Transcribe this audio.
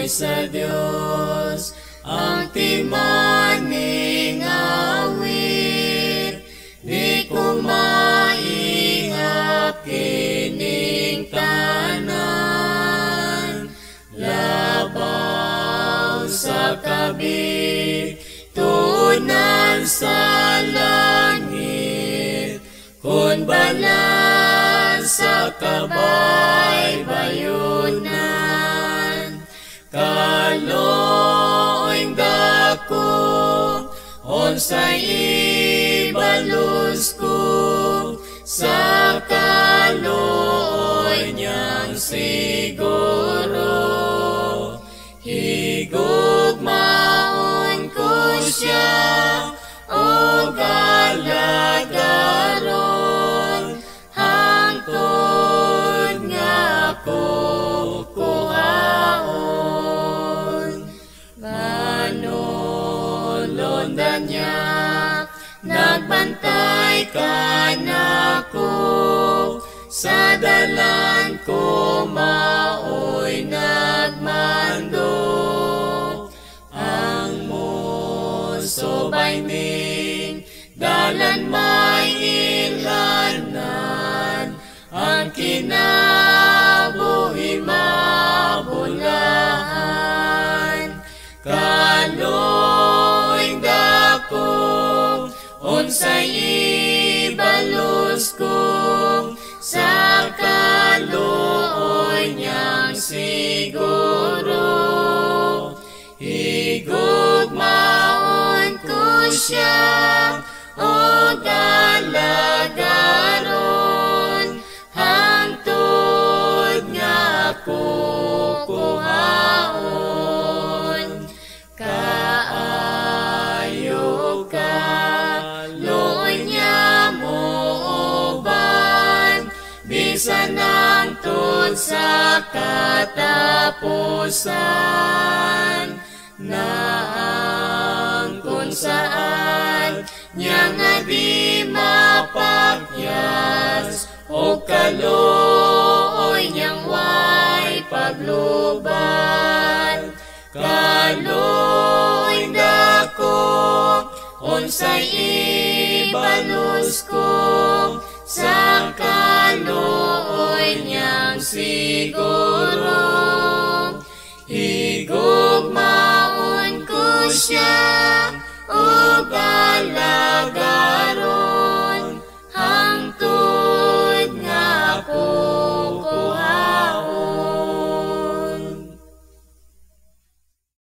sa Dios ang timaning awit, di ko maihap kining tanan. Labaw sa kabig, tunan sa langit, kun balan sa kabay-bayunan. Kaloing dako, onsay ibalus ko, sa kaloy niyang siguro. Higugmaon ko siya, o galagaron, hangtod nga ko kuhaon. Manulundan niya, nagbantay ka nako, sa dalan ko maoy nagmando. Ang musubay ning dalan may ilanan, ang kinabuhi mabulahan. Kaloing dako, unsay ibalus ko, sa kalooy niyang siguro. Higugmaon ko siya, o galagaron, hangtod nga ko kuhaon. Kaayo ka, looy niya mo uban, bisan hangtod sa katapusan. Naang kung saan niya nga di mapakyas, o kalooy niyang way pagluban. Kaloy dako, unsay ibalus ko, sa kalooy niyang siguro.